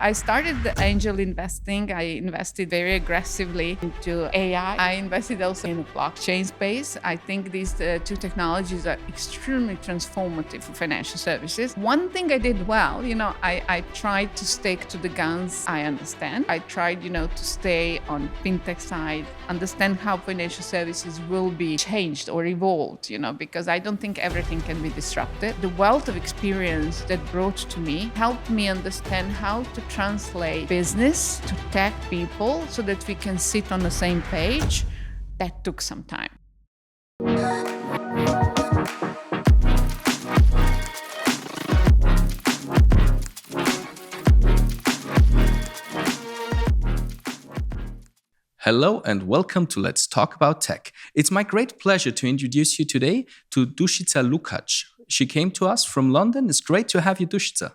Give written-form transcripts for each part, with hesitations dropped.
I started the angel investing. I invested very aggressively into AI. I invested also in the blockchain space. I think these two technologies are extremely transformative for financial services. One thing I did well, I tried to stick to the guns I understand. I tried, to stay on fintech side, understand how financial services will be changed or evolved, because I don't think everything can be disrupted. The wealth of experience that brought to me helped me understand how to translate business to tech people so that we can sit on the same page. That took some time. Hello and welcome to Let's Talk About Tech. It's my great pleasure to introduce you today to Dusica Lukac. She came to us from London. It's great to have you, Dusica.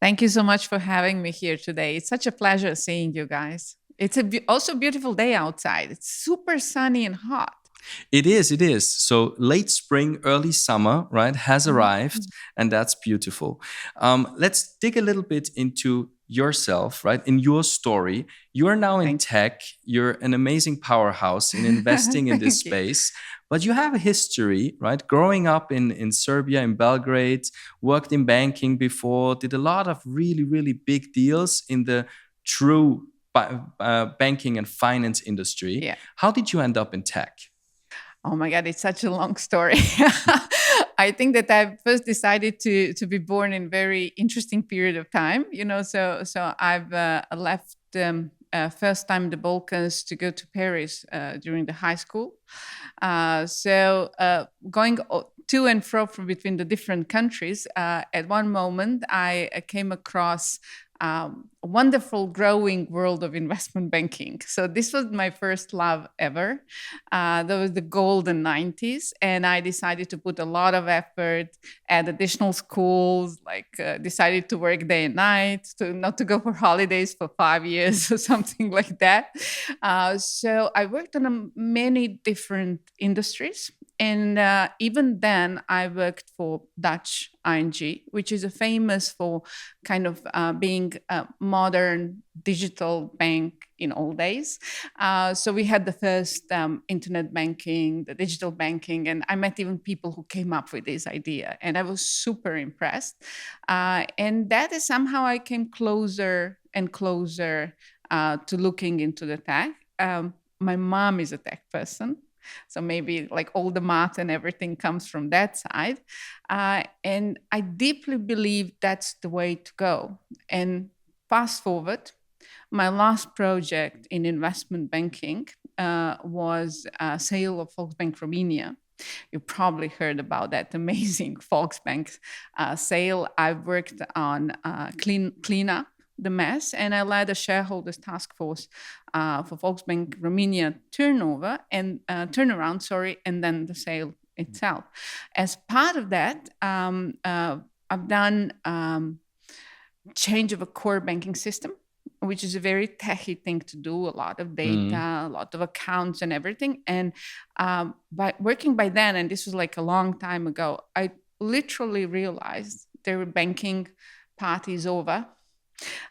Thank you so much for having me here today. It's such a pleasure seeing you guys. It's also a beautiful day outside. It's super sunny and hot. It is. So late spring, early summer, right, has arrived, and that's beautiful. Let's dig a little bit into yourself, right, in your story. You are now in tech. You're an amazing powerhouse in investing in this space. But you have a history, right? Growing up in Serbia, in Belgrade, worked in banking before, did a lot of really, really big deals in the true banking and finance industry. Yeah. How did you end up in tech? Oh my God, it's such a long story. I think that I first decided to be born in very interesting period of time. So I've left first time the Balkans to go to Paris during the high school. So going to and fro from between the different countries, at one moment I came across a wonderful growing world of investment banking. So this was my first love ever. That was the golden 90s. And I decided to put a lot of effort at additional schools, decided to work day and night, not to go for holidays for 5 years or something like that. So I worked on many different industries. And even then, I worked for Dutch ING, which is famous for kind of being a modern digital bank in old days. So we had the first internet banking, the digital banking, and I met even people who came up with this idea. And I was super impressed. And that is somehow I came closer and closer to looking into the tech. My mom is a tech person. So maybe all the math and everything comes from that side. And I deeply believe that's the way to go. And fast forward, my last project in investment banking was a sale of Volksbank Romania. You probably heard about that amazing Volksbank sale. I worked on clean up the mess, and I led a shareholders task force for Volksbank Romania turnaround, and then the sale itself. As part of that, I've done change of a core banking system, which is a very techy thing to do, a lot of data, a lot of accounts and everything. And by working by then, and this was a long time ago, I literally realized their banking part is over.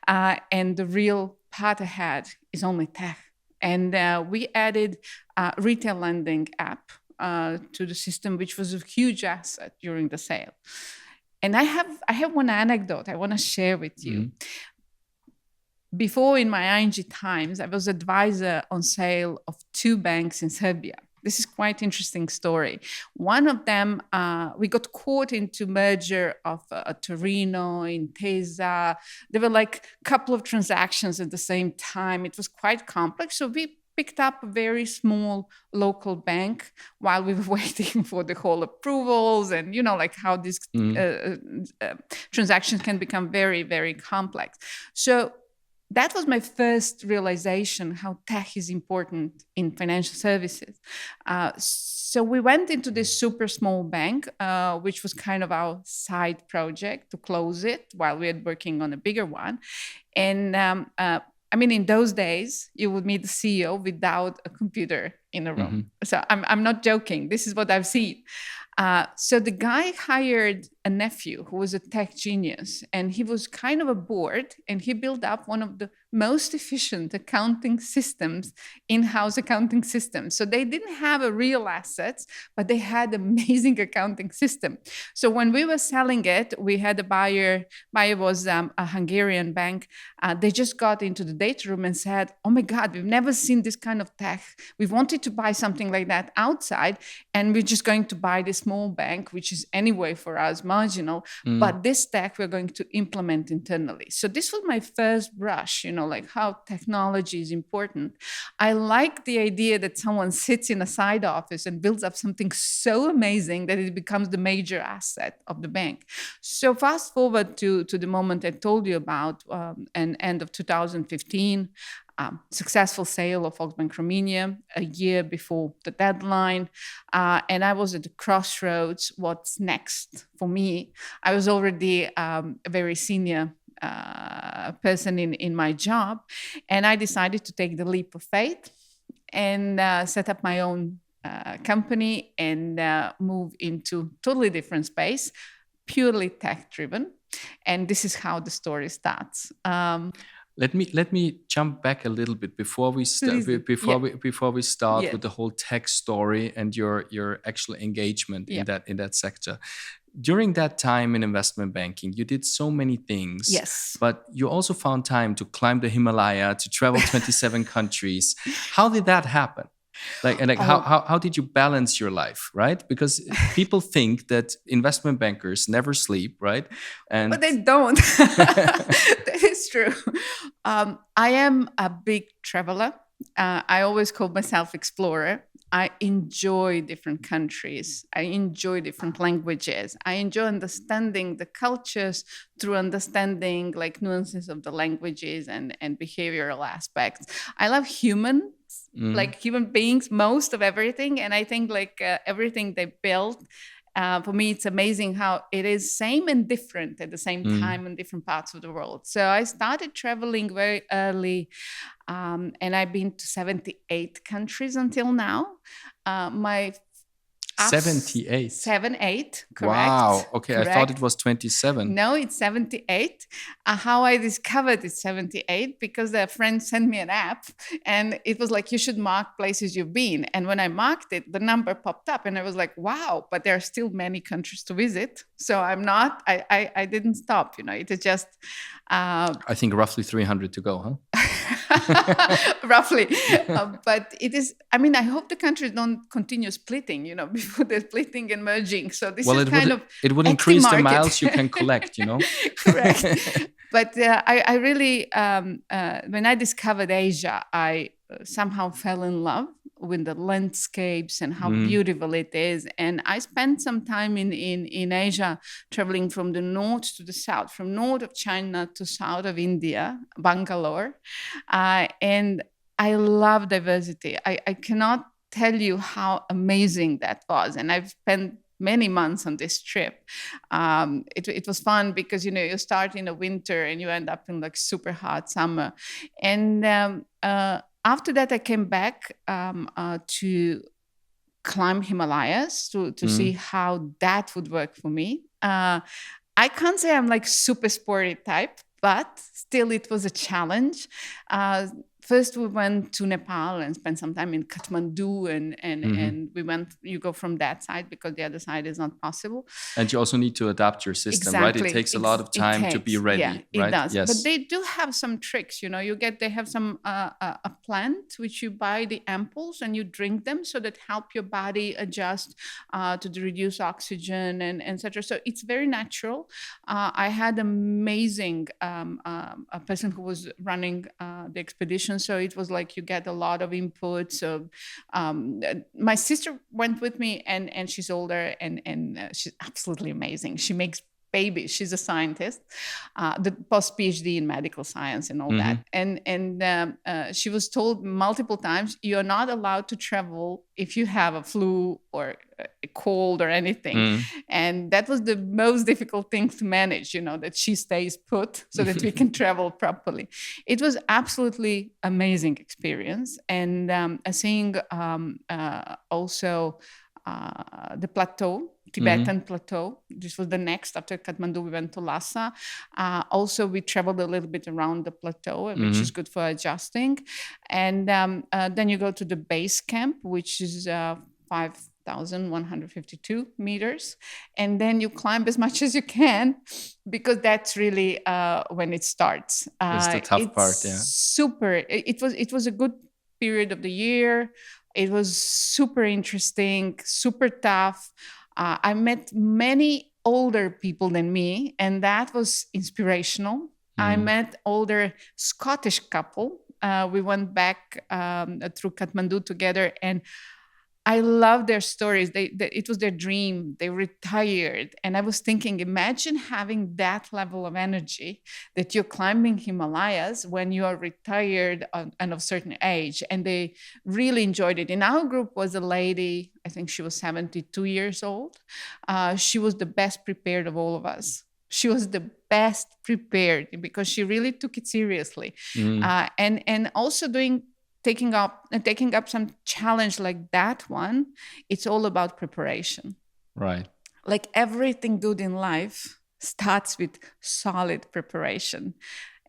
And the real path ahead is only tech. And we added a retail lending app to the system, which was a huge asset during the sale. And I have one anecdote I want to share with you. Before, in my ING times, I was advisor on sale of 2 banks in Serbia. This is quite interesting story. One of them, we got caught into merger of Torino, Intesa. There were a couple of transactions at the same time. It was quite complex. So we picked up a very small local bank while we were waiting for the whole approvals and, how these transactions can become very, very complex. So that was my first realization how tech is important in financial services. So we went into this super small bank, which was kind of our side project to close it while we were working on a bigger one. And in those days, you would meet the CEO without a computer in a room. So I'm not joking. This is what I've seen. So the guy hired a nephew who was a tech genius, and he was kind of a bored, and he built up one of the most efficient accounting systems, in-house accounting systems. So they didn't have a real assets, but they had amazing accounting system. So when we were selling it, we had a buyer. Buyer was a Hungarian bank. They just got into the data room and said, "Oh my God, we've never seen this kind of tech. We wanted to buy something like that outside, and we're just going to buy this small bank, which is anyway for us marginal. But this tech we're going to implement internally." So this was my first brush, like how technology is important. I like the idea that someone sits in a side office and builds up something so amazing that it becomes the major asset of the bank. So fast forward to the moment I told you about, and end of 2015. Successful sale of Volksbank Romania a year before the deadline. And I was at the crossroads. What's next for me? I was already a very senior person in my job. And I decided to take the leap of faith and set up my own company and move into totally different space, purely tech driven. And this is how the story starts. Let me jump back a little bit before we start with the whole tech story and your actual engagement in that sector. During that time in investment banking, you did so many things. Yes. But you also found time to climb the Himalaya, to travel 27 countries. How did that happen? How did you balance your life, right? Because people think that investment bankers never sleep, right? But they don't. That is true. I am a big traveler. I always call myself explorer. I enjoy different countries. I enjoy different languages. I enjoy understanding the cultures through understanding like nuances of the languages and behavioral aspects. I love humans, like human beings, most of everything. And I think like everything they built, for me, it's amazing how it is same and different at the same time in different parts of the world. So I started traveling very early, and I've been to 78 countries until now. My 78. 78, correct. Wow. Okay, correct. I thought it was 27. No, it's 78. How I discovered it's 78 because a friend sent me an app and it was like, you should mark places you've been. And when I marked it, the number popped up and I was like, wow, but there are still many countries to visit. So I didn't stop, it is just. I think roughly 300 to go, huh? Roughly. But it is, I hope the countries don't continue splitting, before they're splitting and merging. So this is it would increase the miles you can collect, Correct. But I really, when I discovered Asia, I somehow fell in love with the landscapes and how beautiful it is. And I spent some time in Asia, traveling from the north to the south, from north of China to south of India, Bangalore. And I love diversity. I cannot tell you how amazing that was. And I've spent many months on this trip. It was fun because, you start in the winter and you end up in like super hot summer. And after that, I came back to climb Himalayas to see how that would work for me. I can't say I'm like super sporty type, but still it was a challenge. First, we went to Nepal and spent some time in Kathmandu, and you go from that side because the other side is not possible. And you also need to adapt your system, right? It takes a lot of time to be ready, yeah, right? It does. Yes. But they do have some tricks, they have some a plant which you buy the ampoules and you drink them so that help your body adjust to the reduced oxygen and etc. So it's very natural. I had amazing a person who was running the expedition. So it was like you get a lot of input. So my sister went with me and she's older and she's absolutely amazing. She makes babies. She's a scientist, the post PhD in medical science and all that. And she was told multiple times, you're not allowed to travel if you have a flu or a cold or anything. And that was the most difficult thing to manage, that she stays put so that we can travel properly. It was absolutely amazing experience. And seeing also the plateau, Tibetan plateau. This was the next after Kathmandu. We went to Lhasa. Also, we traveled a little bit around the plateau, which is good for adjusting. And then you go to the base camp, which is 5,152 meters. And then you climb as much as you can, because that's really when it starts. It's the tough part, yeah. Super. It was a good period of the year. It was super interesting, super tough. I met many older people than me, and that was inspirational. I met older Scottish couple. We went back through Kathmandu together, and I love their stories. It was their dream. They retired. And I was thinking, imagine having that level of energy that you're climbing Himalayas when you are retired and of a certain age. And they really enjoyed it. In our group was a lady, I think she was 72 years old. She was the best prepared of all of us. She was the best prepared because she really took it seriously. And also taking up some challenge like that one, it's all about preparation. Right. Like everything good in life starts with solid preparation.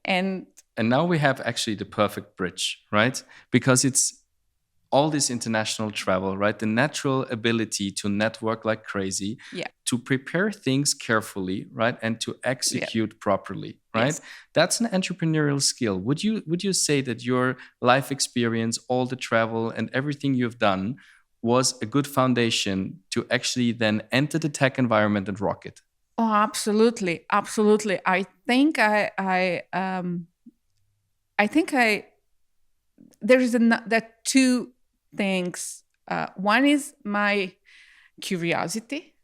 And now we have actually the perfect bridge, right? Because it's all this international travel, right? The natural ability to network like crazy, to prepare things carefully, right? And to execute properly, right? Yes. That's an entrepreneurial skill. Would you say that your life experience, all the travel and everything you've done was a good foundation to actually then enter the tech environment and rock it? Oh, absolutely. Absolutely. I think there are two things. One is my curiosity.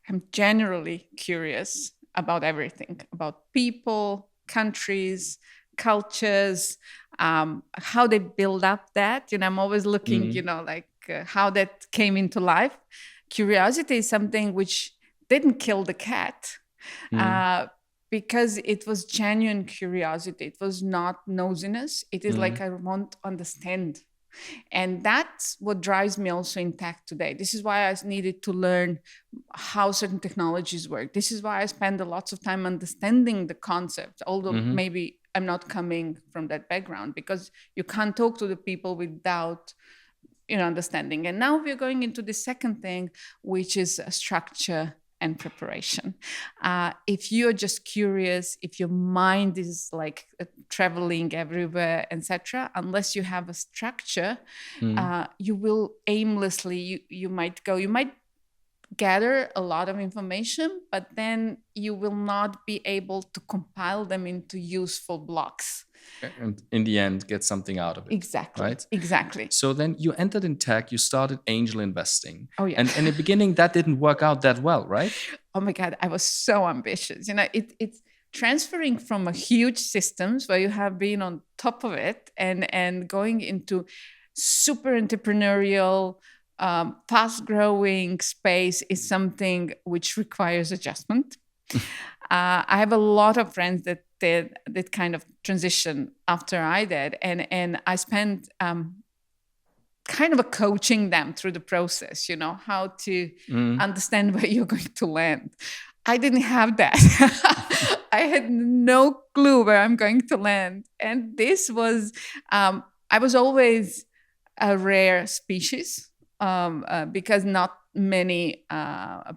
I'm generally curious about everything, about people, countries, cultures, how they build up that. I'm always looking, how that came into life. Curiosity is something which didn't kill the cat. Because it was genuine curiosity. It was not nosiness. It is like I want to understand. And that's what drives me also in tech today. This is why I needed to learn how certain technologies work. This is why I spend a lot of time understanding the concept, although maybe I'm not coming from that background, because you can't talk to the people without understanding. And now we're going into the second thing, which is structure and preparation. If you're just curious, if your mind is like traveling everywhere, etc., unless you have a structure, you will aimlessly, you might gather a lot of information, but then you will not be able to compile them into useful blocks. And in the end, get something out of it. Exactly. Right? Exactly. So then you entered in tech, you started angel investing. Oh, yeah. And in the beginning, that didn't work out that well, right? Oh my God, I was so ambitious. It's transferring from a huge systems where you have been on top of it and going into super entrepreneurial, fast-growing space is something which requires adjustment. I have a lot of friends that did that kind of transition after I did, and I spent kind of coaching them through the process, how to understand where you're going to land. I didn't have that. I had no clue where I'm going to land. And this was, I was always a rare species because not many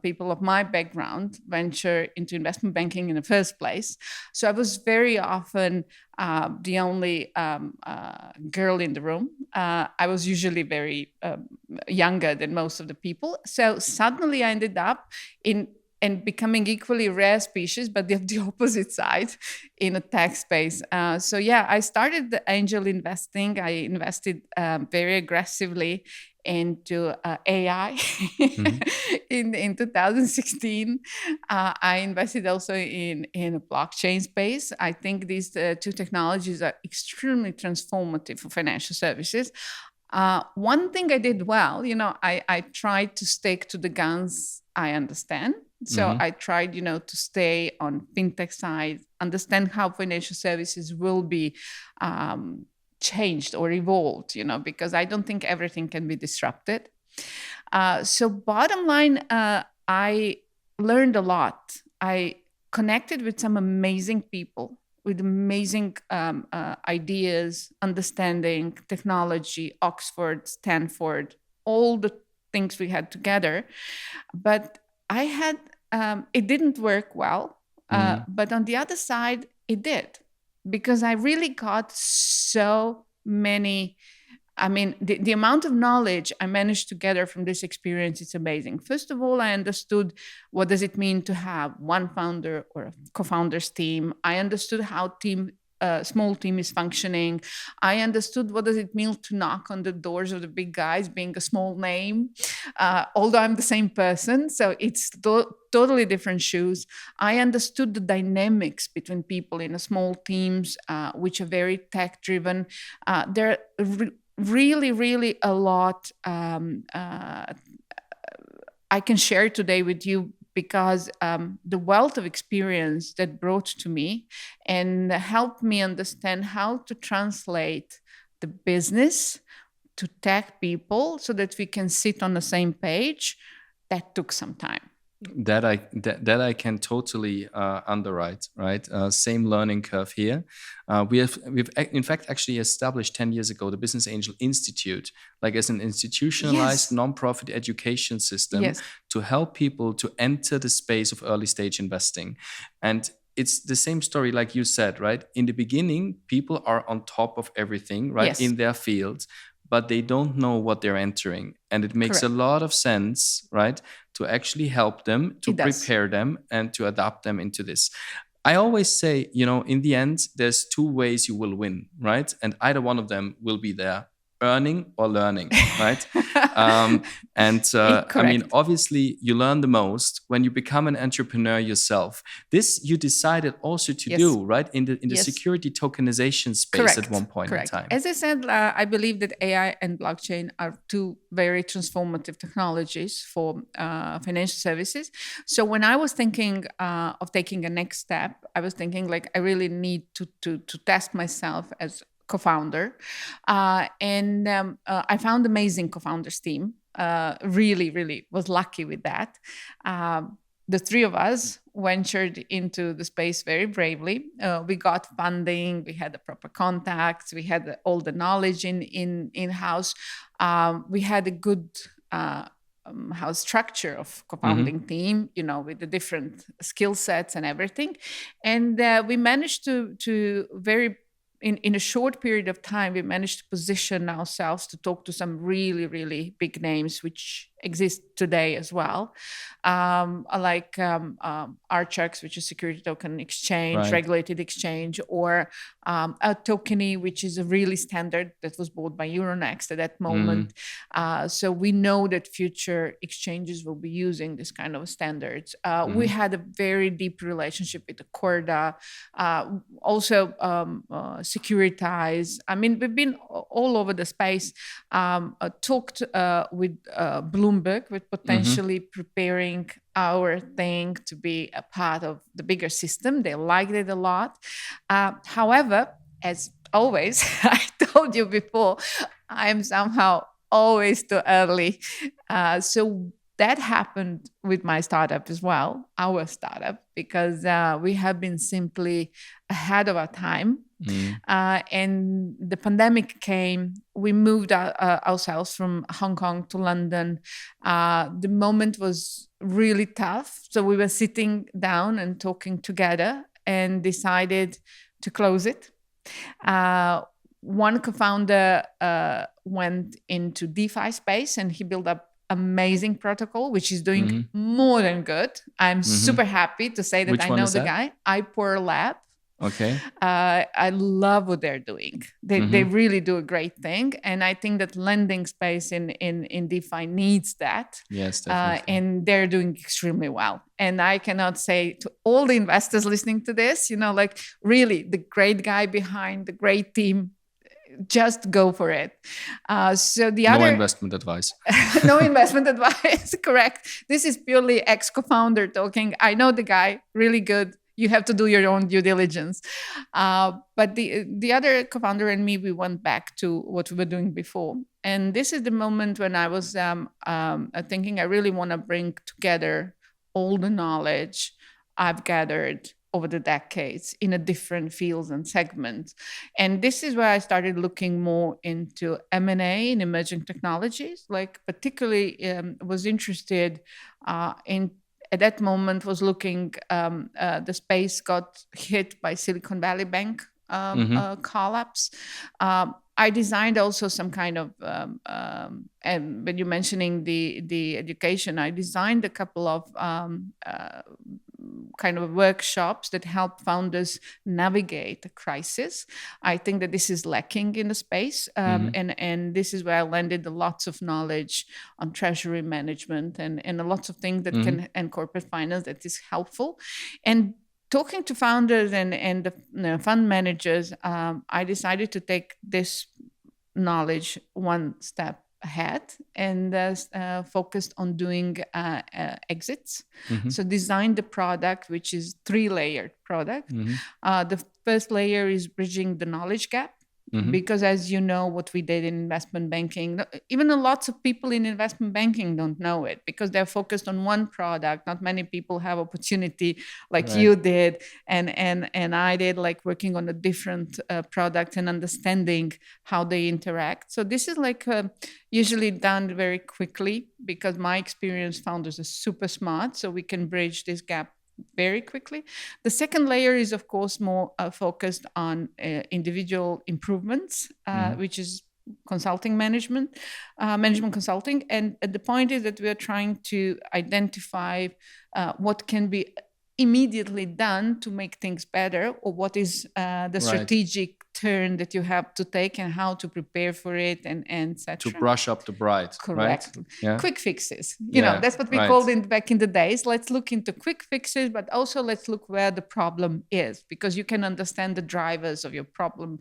people of my background venture into investment banking in the first place. So I was very often the only girl in the room. I was usually very younger than most of the people. So suddenly I ended up in becoming equally rare species, but the opposite side in a tech space. So yeah, I started the angel investing. I invested very aggressively into AI in 2016. I invested also in a blockchain space. I think these two technologies are extremely transformative for financial services. One thing I did well, I tried to stick to the guns I understand. So I tried, to stay on fintech side, understand how financial services will be changed or evolved, because I don't think everything can be disrupted. So bottom line, I learned a lot. I connected with some amazing people with amazing ideas, understanding, technology, Oxford, Stanford, all the things we had together. But I had, it didn't work well. But on the other side, it did, because I really got so many. I mean, the amount of knowledge I managed to gather from this experience is amazing. First of all, I understood what does it mean to have one founder or a co-founders team. I understood how small team is functioning. I understood what does it mean to knock on the doors of the big guys, being a small name, although I'm the same person. So it's totally different shoes. I understood the dynamics between people in a small teams, which are very tech driven. They're really, really a lot I can share today with you, because the wealth of experience that brought to me and helped me understand how to translate the business to tech people so that we can sit on the same page, that took some time. That I can totally underwrite, right? Same learning curve here. We've in fact actually established 10 years ago the Business Angel Institute, like as an institutionalized nonprofit education system to help people to enter the space of early stage investing. And it's the same story like you said, right? In the beginning, people are on top of everything, right? In their fields, but they don't know what they're entering. And it makes a lot of sense, right, to actually help them, to prepare them, and to adapt them into this. I always say, in the end, there's two ways you will win, right? And either one of them will be there, earning or learning, right? I mean, obviously, you learn the most when you become an entrepreneur yourself. This you decided also to do, right? In the security tokenization space at one point in time. As I said, I believe that AI and blockchain are two very transformative technologies for financial services. So when I was thinking of taking a next step, I was thinking like I really need to test myself as co-founder, and I found amazing co-founders team. Really, really was lucky with that. The three of us ventured into the space very bravely. We got funding, we had the proper contacts, we had all the knowledge in-house. We had a good house structure of co-founding team, with the different skill sets and everything. And we managed to very in a short period of time, we managed to position ourselves to talk to some really, really big names, which exist today as well, like Archax, which is security token exchange, regulated exchange, or a Tokeny, which is a really standard that was bought by Euronext at that moment. So we know that future exchanges will be using this kind of standards. We had a very deep relationship with the Corda, also Securitize. I mean, we've been all over the space, talked with Bloomberg, with potentially preparing our thing to be a part of the bigger system. They liked it a lot. However, as always, I told you before, I'm somehow always too early. So that happened with my startup as well, our startup, because we have been simply ahead of our time. And the pandemic came. We moved ourselves from Hong Kong to London. The moment was really tough. So we were sitting down and talking together and decided to close it. One co-founder went into DeFi space, and he built up amazing protocol, which is doing more than good. I'm super happy to say that Which I one know is the that? guy, iPoor Lab. Okay. I love what they're doing. They really do a great thing. And I think that lending space in DeFi needs that. Yes, definitely. And they're doing extremely well. And I cannot say to all the investors listening to this, like really the great guy behind the great team, just go for it. So the other... No investment advice. No investment advice, correct. This is purely ex-co-founder talking. I know the guy, really good. you have to do your own due diligence. But the other co-founder and me, we went back to what we were doing before. And this is the moment when I was thinking I really want to bring together all the knowledge I've gathered over the decades in a different fields and segments. And this is where I started looking more into M&A in emerging technologies, like particularly was interested in, at that moment was looking, the space got hit by Silicon Valley Bank collapse. I designed also some kind of, and when you're mentioning the education, I designed a couple of kind of workshops that help founders navigate a crisis. I think that this is lacking in the space, and this is where I landed lots of knowledge on treasury management and lots of things that can, and corporate finance that is helpful. And talking to founders and the fund managers, I decided to take this knowledge one step ahead and focused on doing exits. So designed the product, which is 3-layered product. The first layer is bridging the knowledge gap. Because as you know, what we did in investment banking, even lots of people in investment banking don't know it because they're focused on one product. Not many people have opportunity like you did and I did, like working on a different product and understanding how they interact. So this is like usually done very quickly because my experience, founders are super smart, so we can bridge this gap very quickly. The second layer is, of course, more focused on individual improvements, which is consulting management consulting. And the point is that we are trying to identify what can be immediately done to make things better, or what is the strategic turn that you have to take and how to prepare for it and etc. To brush up the bride. Correct. Right? Yeah. Quick fixes. You know, that's what we called it back in the days. Let's look into quick fixes, but also let's look where the problem is, because you can understand the drivers of your problem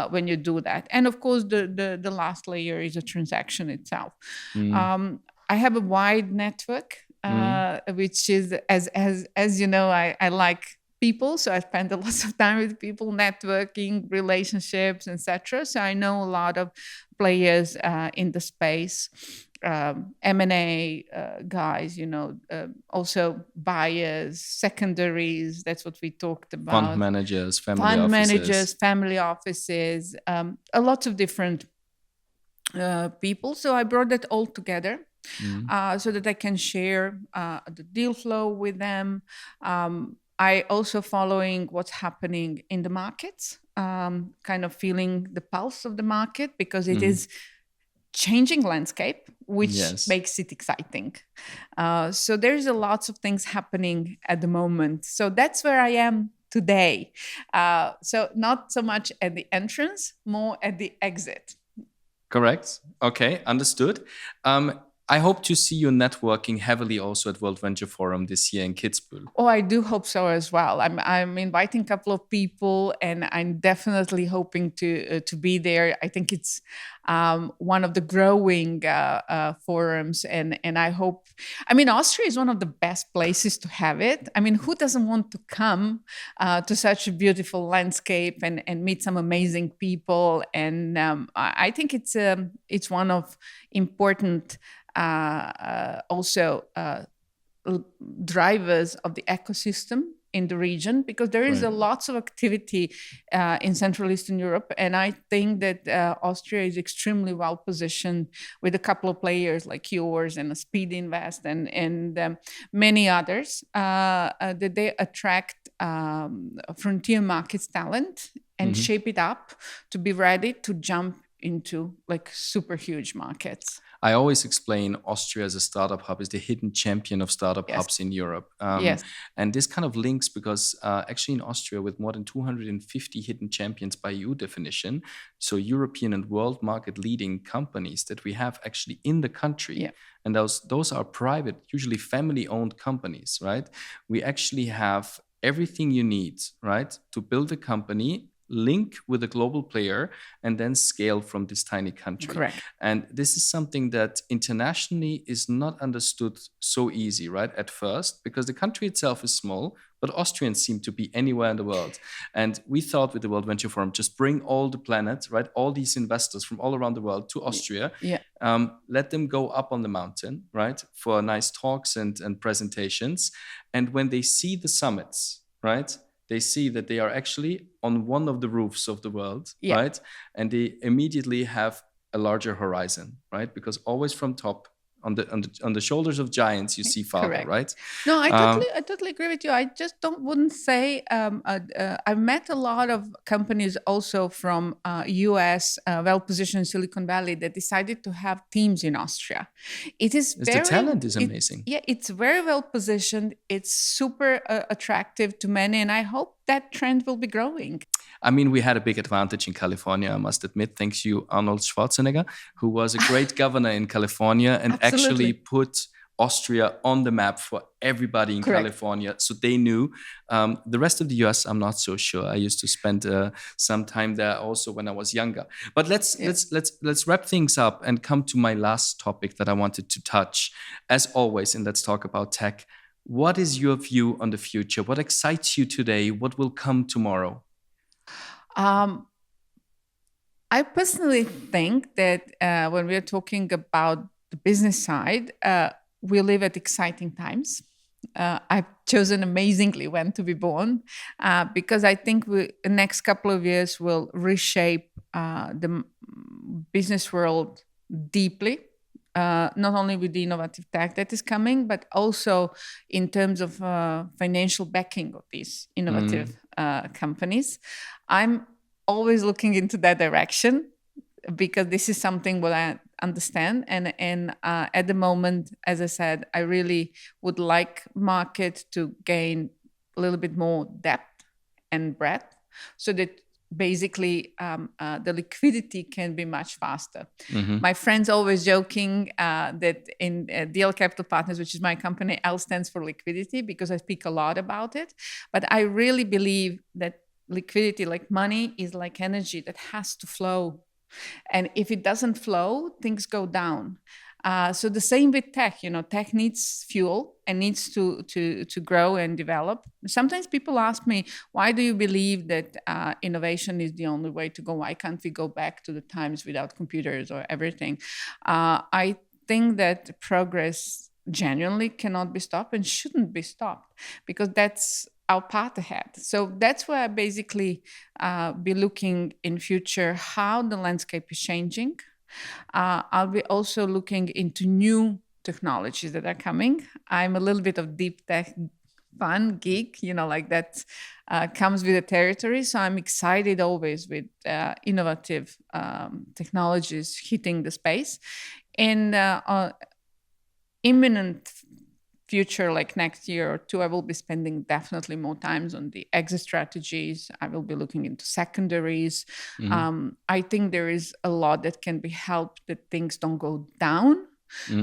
when you do that. And of course, the last layer is a transaction itself. I have a wide network, which is, as you know, I like people, so I spend a lot of time with people, networking, relationships, etc. So I know a lot of players in the space, M&A guys, you know, also buyers, secondaries. That's what we talked about. Fund managers, family offices, a lot of different people. So I brought that all together. So that I can share the deal flow with them. I also following what's happening in the markets, kind of feeling the pulse of the market, because it is changing landscape, which makes it exciting. So there's a lots of things happening at the moment. So that's where I am today. So not so much at the entrance, more at the exit. Correct. Okay, understood. I hope to see you networking heavily also at World Venture Forum this year in Kitzbühel. Oh, I do hope so as well. I'm inviting a couple of people, and I'm definitely hoping to be there. I think it's one of the growing forums, and I hope. I mean, Austria is one of the best places to have it. I mean, who doesn't want to come to such a beautiful landscape and meet some amazing people? And I think it's one of important. Also drivers of the ecosystem in the region, because there is a lots of activity in Central Eastern Europe, and I think that Austria is extremely well positioned with a couple of players like yours and Speed Invest and many others that they attract frontier markets talent and shape it up to be ready to jump into like super huge markets. I always explain Austria as a startup hub is the hidden champion of startup hubs in Europe. And this kind of links because actually in Austria, with more than 250 hidden champions by EU definition, so European and world market leading companies that we have actually in the country, and those are private, usually family owned companies, right? We actually have everything you need, right, to build a company link with a global player and then scale from this tiny country. Correct. And this is something that internationally is not understood so easy, right, at first, because the country itself is small, but Austrians seem to be anywhere in the world. And we thought with the World Venture Forum, just bring all the planet, right, all these investors from all around the world to Austria. Yeah. Let them go up on the mountain, right, for nice talks and presentations. And when they see the summits, right, they see that they are actually on one of the roofs of the world, Yeah. right? And they immediately have a larger horizon, right? Because always from top, on the shoulders of giants, you see father, Correct. right? No, I totally agree with you. I just wouldn't say. I've met a lot of companies also from US, well-positioned Silicon Valley, that decided to have teams in Austria. The talent is amazing. It's very well positioned. It's super attractive to many, and I hope that trend will be growing. I mean, we had a big advantage in California, I must admit, thanks to Arnold Schwarzenegger, who was a great governor in California and actually put Austria on the map for everybody in California. So they knew. The rest of the US, I'm not so sure. I used to spend some time there also when I was younger. But let's wrap things up and come to my last topic that I wanted to touch. As always, and let's talk about tech. What is your view on the future? What excites you today? What will come tomorrow? I personally think that when we are talking about the business side, we live at exciting times. I've chosen amazingly when to be born because I think the next couple of years will reshape the business world deeply. Not only with the innovative tech that is coming, but also in terms of financial backing of these innovative companies. I'm always looking into that direction because this is something what I understand. And at the moment, as I said, I really would like market to gain a little bit more depth and breadth so that basically the liquidity can be much faster. My friends always joking that in DL Capital Partners, which is my company, L stands for liquidity because I speak a lot about it. But I really believe that liquidity, like money, is like energy that has to flow. And if it doesn't flow, things go down. So the same with tech, tech needs fuel and needs to grow and develop. Sometimes people ask me, why do you believe that innovation is the only way to go? Why can't we go back to the times without computers or everything? I think that progress genuinely cannot be stopped and shouldn't be stopped because that's our path ahead. So that's where I basically be looking in future, how the landscape is changing. I'll be also looking into new technologies that are coming. I'm a little bit of deep tech fan geek, like that comes with the territory. So I'm excited always with innovative technologies hitting the space. In imminent future, like next year or two, I will be spending definitely more times on the exit strategies. I will be looking into secondaries. I think there is a lot that can be helped that things don't go down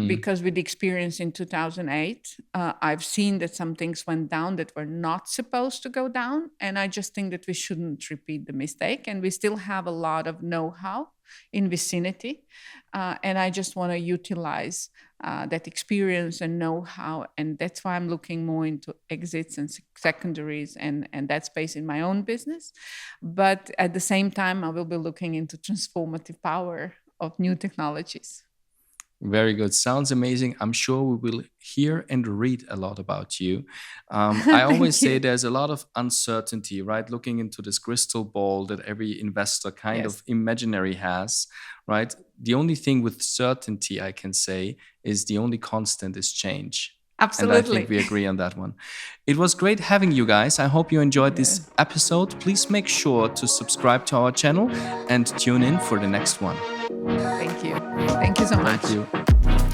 because with the experience in 2008, I've seen that some things went down that were not supposed to go down. And I just think that we shouldn't repeat the mistake. And we still have a lot of know-how in vicinity. And I just want to utilize that experience and know-how. And that's why I'm looking more into exits and secondaries and that space in my own business. But at the same time, I will be looking into transformative power of new technologies. Very good. Sounds amazing. I'm sure we will hear and read a lot about you. I always say there's a lot of uncertainty, right? Looking into this crystal ball that every investor kind of imaginary has, right? The only thing with certainty I can say is the only constant is change. Absolutely. And I think we agree on that one. It was great having you guys. I hope you enjoyed this episode. Please make sure to subscribe to our channel and tune in for the next one. Thank you. Thank you so much. Thank you.